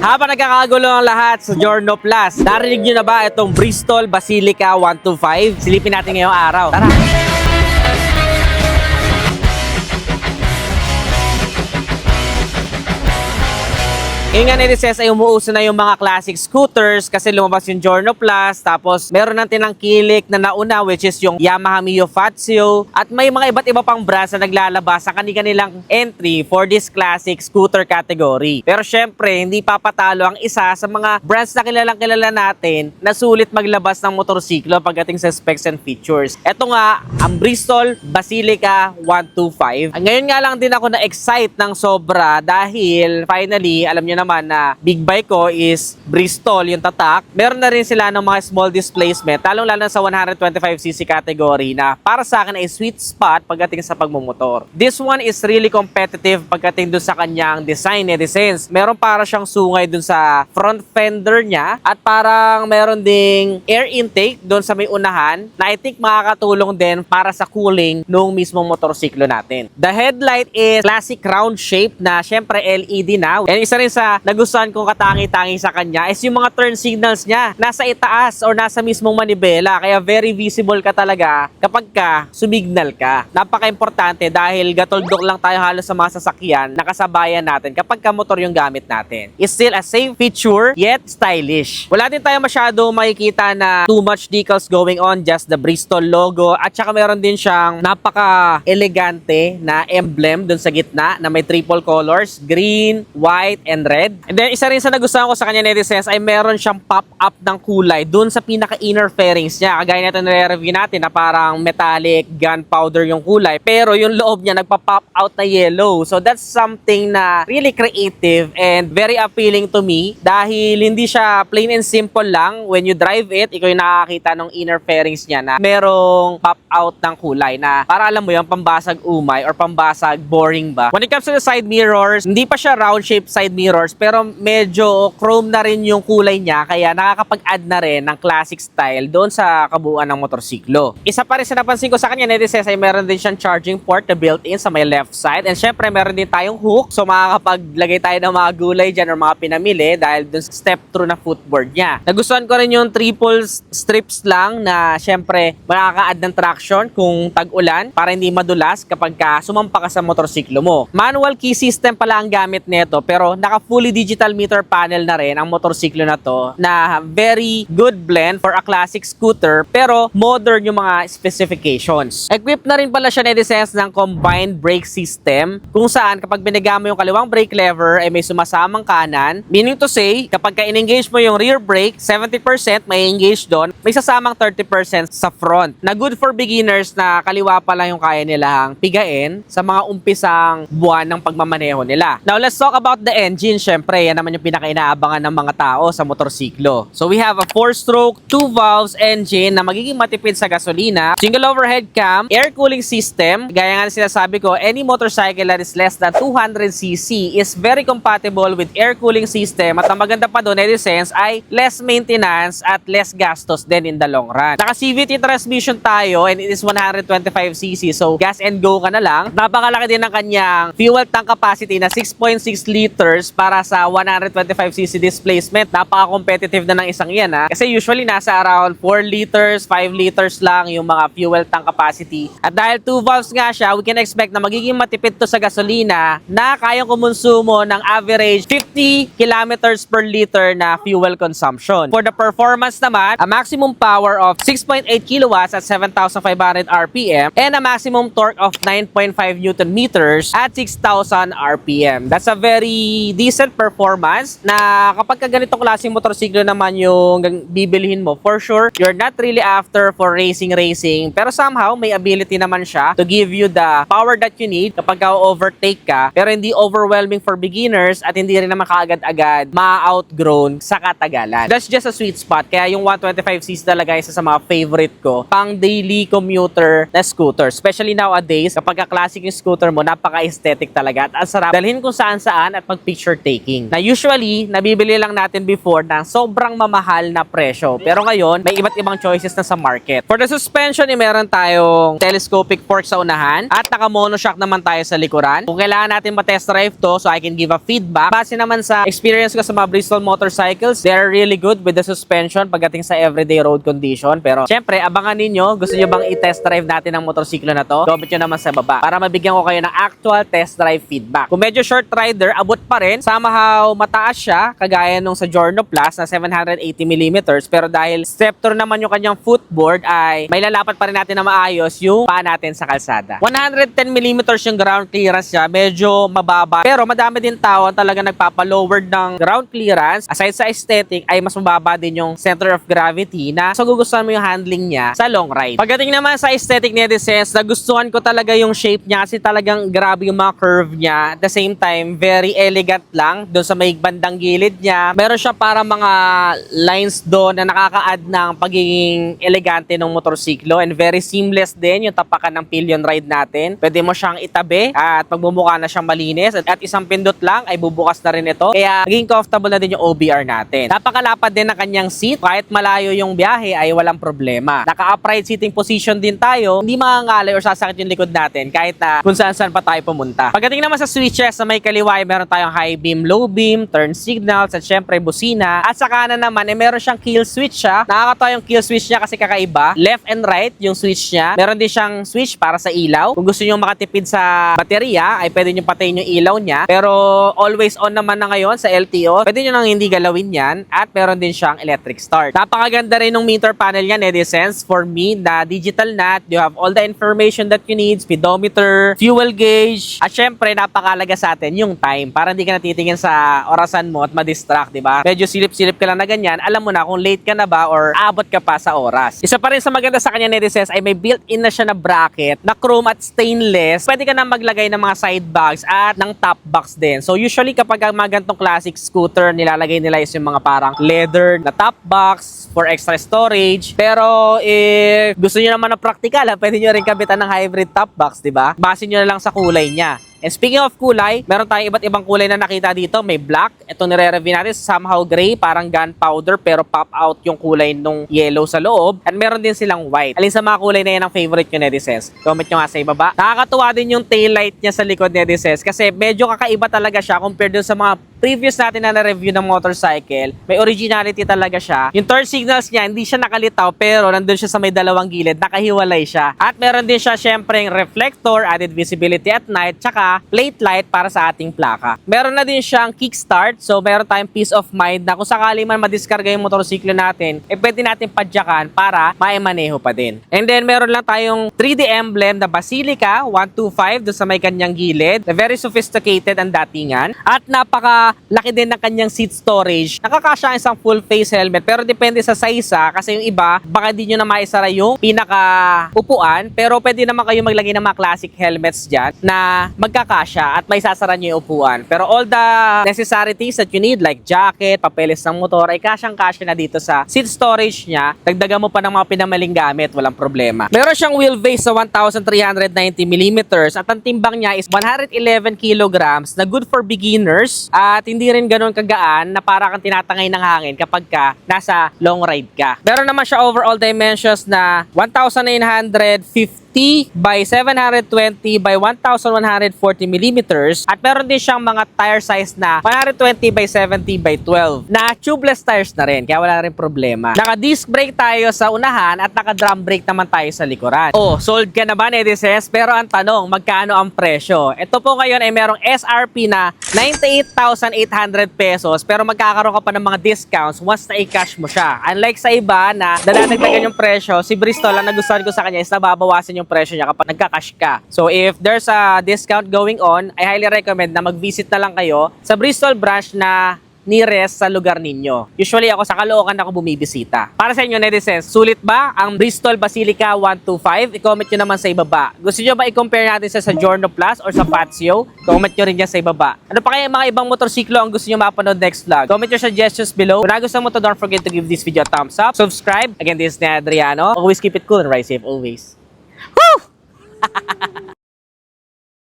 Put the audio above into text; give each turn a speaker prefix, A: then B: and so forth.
A: Habang nagkakagulo ang lahat sa Giorno Plus, narinig nyo na ba itong Bristol Basilica 125? Silipin natin ngayong araw. Tara! Ngayon nga nilises ay umuuso na yung mga classic scooters kasi lumabas yung Giorno Plus, tapos meron ng tinangkilik na nauna which is yung Yamaha Mio Fazio, at may mga iba't iba pang brands na naglalabas sa kanilang entry for this classic scooter category. Pero syempre, hindi papatalo ang isa sa mga brands na kilalang kilala natin na sulit maglabas ng motorsiklo pagdating sa specs and features. Ito nga, ang Bristol Basilica 125. Ngayon nga lang din ako na-excite ng sobra dahil finally, alam niyo naman na big bike ko is Bristol yung tatak. Meron na rin sila ng mga small displacement, lalong-lalo sa 125cc category na para sa akin ay sweet spot pagdating sa pagmumotor. This one is really competitive pagdating dun sa kanyang design and sense. Meron para siyang sungay dun sa front fender niya at parang meron ding air intake dun sa may unahan na I think makakatulong din para sa cooling nung mismong motorsiklo natin. The headlight is classic round shape na syempre LED na. And isa rin sa nagustuhan kong katangi-tangi sa kanya is yung mga turn signals niya nasa itaas or nasa mismong manibela, kaya very visible ka talaga kapag ka sumignal ka. Napaka-importante dahil gatoldok lang tayo halos sa mga sasakyan na kasabayan natin kapag ka motor yung gamit natin. It's still a safe feature yet stylish. Wala din tayo masyado makikita na too much decals going on, just the Bristol logo, at saka meron din siyang napaka-elegante na emblem dun sa gitna na may triple colors, green, white, and red. And then isa rin sa nagustuhan ko sa kanya netizens ay meron siyang pop-up ng kulay dun sa pinaka-inner fairings niya. Kagaya natin nire-review natin na parang metallic, gunpowder yung kulay, pero yung loob niya nagpa-pop out na yellow. So that's something na really creative and very appealing to me dahil hindi siya plain and simple lang. When you drive it, ikaw yung nakakita ng inner fairings niya na merong pop out ng kulay na para alam mo yung pambasag umay or pambasag boring ba. When it comes to the side mirrors, hindi pa siya round shape side mirrors pero medyo chrome na rin yung kulay niya kaya nakakapag-add na rin ng classic style doon sa kabuuan ng motorsiklo. Isa pa rin sa napansin ko sa kanya netizens ay meron din siyang charging port na built-in sa may left side, and syempre meron din tayong hook so makakapaglagay tayo ng mga gulay dyan or mga pinamili dahil doon sa step through na footboard niya. Nagustuhan ko rin yung triple strips lang na syempre makaka-add ng traction kung tag-ulan para hindi madulas kapag ka sumampa ka sa motorsiklo mo. Manual key system pala ang gamit nito pero naka fully digital meter panel na rin ang motorsiklo na to na very good blend for a classic scooter pero modern yung mga specifications. Equipped na rin pala siya netizens ng combined brake system kung saan kapag biniga mo yung kaliwang brake lever ay may sumasamang kanan, meaning to say kapag ka in-engage mo yung rear brake 70% may engage doon, may sasamang 30% sa front na good for beginners na kaliwa pa lang yung kaya nilang pigain sa mga umpisang buwan ng pagmamaneho nila. Now let's talk about the engine. Syempre, yan naman yung pinaka-inaabangan ng mga tao sa motorsiklo. So we have a 4-stroke, 2 valves engine na magiging matipid sa gasolina, single overhead cam, air cooling system. Gaya nga sinasabi ko, any motorcycle that is less than 200cc is very compatible with air cooling system, at ang maganda pa doon, netizens, ay less maintenance at less gastos din in the long run. Naka CVT transmission tayo and it is 125cc, so gas and go ka na lang. Napakalaki din ng kanyang fuel tank capacity na 6.6 liters para sa 125cc displacement. Napaka-competitive na ng isang yan ha. Kasi usually nasa around 4 liters, 5 liters lang yung mga fuel tank capacity. At dahil 2 valves nga siya, we can expect na magiging matipid to sa gasolina na kayang kumonsumo ng average 50 kilometers per liter na fuel consumption. For the performance naman, a maximum power of 6.8 kilowatts at 7,500 RPM and a maximum torque of 9.5 Newton meters at 6,000 RPM. That's a very decent performance na kapag ka ganitong klaseng motorsiklo naman yung bibilihin mo, for sure, you're not really after for racing pero somehow may ability naman siya to give you the power that you need kapag ka overtake ka, pero hindi overwhelming for beginners at hindi rin naman kaagad-agad ma-outgrown sa katagalan. That's just a sweet spot. Kaya yung 125cc talaga isa sa mga favorite ko pang daily commuter na scooter. Especially nowadays, kapag ka classic yung scooter mo, napaka-aesthetic talaga at ang sarap dalhin kung saan-saan at mag-picture take breathtaking. Na usually, nabibili lang natin before ng sobrang mamahal na presyo. Pero ngayon, may iba't ibang choices na sa market. For the suspension, meron tayong telescopic fork sa unahan at naka-monoshock naman tayo sa likuran. Kung kailangan natin ma-test drive to, so I can give a feedback. Base naman sa experience ko sa mga Bristol motorcycles, they're really good with the suspension pagdating sa everyday road condition. Pero syempre, abangan ninyo, gusto nyo bang i-test drive natin ang motorsiklo na to? Comment nyo naman sa baba para mabigyan ko kayo ng actual test drive feedback. Kung medyo short rider, abot pa rin. Somehow mataas siya, kagaya nung sa Giorno Plus na 780mm. Pero dahil Scepter naman yung kanyang footboard, ay may lalapat pa rin natin na maayos yung paa natin sa kalsada. 110mm yung ground clearance niya, medyo mababa. Pero madami din tao ang talaga nagpapa-lowered ng ground clearance. Aside sa aesthetic, ay mas mababa din yung center of gravity na so gugustuhan mo yung handling niya sa long ride. Pagdating naman sa aesthetic netizens, nagustuhan ko talaga yung shape niya kasi talagang grabe yung mga curve niya. At the same time, very elegant lang doon sa may bandang gilid niya. Meron siya para mga lines doon na nakaka-add ng pagiging elegante ng motorsiklo and very seamless din yung tapakan ng pillion ride natin. Pwede mo siyang itabi at magbumuka na siyang malinis at isang pindot lang ay bubukas na rin ito. Kaya maging comfortable na din yung OBR natin. Napakalapad din ng kanyang seat. Kahit malayo yung biyahe ay walang problema. Naka-upright seating position din tayo. Hindi makangalay or sasakit yung likod natin kahit na kung saan pa tayo pumunta. Pagdating naman sa switches sa may kaliwa ay meron tayong high beam, low beam, turn signals at syempre busina. At sa kanan naman ay meron siyang kill switch siya. Nakakatawa yung kill switch niya kasi kakaiba. Left and right yung switch niya. Meron din siyang switch para sa ilaw. Kung gusto niyo makatipid sa baterya ay pwede niyo patayin yung ilaw niya. Pero always on naman na ngayon sa LTO. Pwede niyo nang hindi galawin yan. At meron din siyang electric start. Napakaganda rin ng meter panel niya, Netizens. For me, na digital nut. You have all the information that you need. Speedometer, fuel gauge. At syempre, napakalaga sa atin yung time. Para hindi ka natitingin sa orasan mo at ma-distract, diba? Medyo silip-silip ka lang na ganyan. Alam mo na kung late ka na ba or abot ka pa sa oras. Isa pa rin sa maganda sa kanya, Netizens, ay may built-in na siya na bracket na chrome at stainless. Pwede ka na maglagay ng mga side bags at ng top box din. So usually kapag mga ganitong classic scooter, nilalagay nila is yung mga parang leather na top box for extra storage. Pero if gusto niyo naman na practical, pwede niyo rin kabitan ng hybrid top box, di ba? Base niyo na lang sa kulay niya. And speaking of kulay, meron tayong iba't ibang kulay na nakita dito. May black, ito nire-review natin, somehow gray, parang gunpowder, pero pop out yung kulay nung yellow sa loob. And meron din silang white. Alin sa mga kulay na yan ang favorite nyo, Netizens? Comment nyo nga sa ibaba. Nakakatuwa din yung taillight niya sa likod, Netizens, kasi medyo kakaiba talaga siya compared dun sa mga previous natin na na-review ng motorcycle. May originality talaga siya. Yung turn signals niya, hindi siya nakalitaw, pero nandun siya sa may dalawang gilid, nakahiwalay siya. At meron din siya syempre reflector, added visibility at night, tsaka plate light para sa ating plaka. Meron na din siyang kickstart, so meron tayong peace of mind na kung sakali man madiskarga yung motorsiklo natin, pwede natin padyakan para maimaneho pa din. And then meron lang tayong 3D emblem na Basilica 125 doon sa may kanyang gilid. Very sophisticated ang datingan. At laki din ng kanyang seat storage. Nakakasya isang full face helmet pero depende sa size kasi yung iba baka di nyo na maisara yung pinaka upuan pero pwede naman kayo maglagay ng mga classic helmets dyan na magkakasya at may sasara nyo yung upuan. Pero all the necessary things that you need like jacket, papeles ng motor ay kasyang-kasya na dito sa seat storage niya. Dagdagan mo pa ng mga pinamaling gamit, walang problema. Meron siyang wheelbase sa 1,390mm at ang timbang niya is 111 kilograms na good for beginners at hindi rin ganun kagaan na para kang tinatangay ng hangin kapag ka nasa long ride ka. Meron naman siya overall dimensions na 1,950 by 720 by 1,140 millimeters at meron din siyang mga tire size na 120 by 70 by 12 na tubeless tires na rin kaya wala rin problema. Naka disc brake tayo sa unahan at naka drum brake naman tayo sa likuran. Oh, sold ka na ba, Netizens? Pero ang tanong, magkano ang presyo? Ito po ngayon ay merong SRP na 98,800 pesos pero magkakaroon ka pa ng mga discounts once na i-cash mo siya. Unlike sa iba na dadagdagan yung presyo, si Bristol ang nagustuhan ko sa kanya is nababawasan yung presyo niya kapag nagka-cash ka. So if there's a discount going on, I highly recommend na mag-visit na lang kayo sa Bristol branch na nearest sa lugar ninyo. Usually ako sa Caloocan ako bumibisita. Para sa inyo, Netizens, sulit ba ang Bristol Basilica 125? I-comment nyo naman sa ibaba. Gusto nyo ba i-compare natin sa Giorno Plus or sa Fazio? Comment nyo rin dyan sa ibaba. Ano pa kaya mga ibang motorsiklo ang gusto nyo mapanood next vlog? Comment your suggestions below. Kung nagustuhan mo to, don't forget to give this video a thumbs up. Subscribe. Again, this is Adriano. Always keep it cool and ride safe always. Woo!